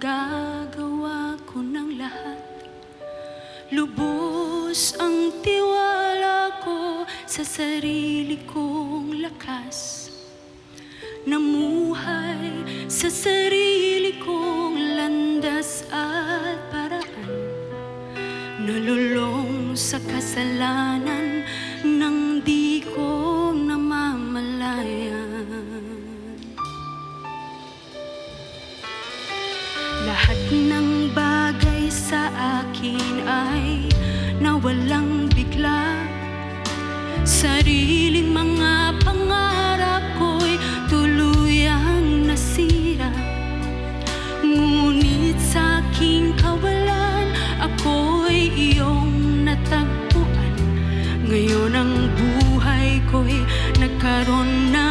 Magagawa ko ng lahat. Lubos ang tiwala ko sa sarili kong lakas. Namuhay sa sarili kong landas at paraan. Nalulong sa kasalanan nang di ko namamalayan. Lahat ng bagay sa akin ay nawalang bigla. Sariling mga pangarap ko'y tuluyang nasira. Ngunit sa aking kawalan, ako'y iyong natagpuan. Ngayon ang buhay ko'y nagkaroon na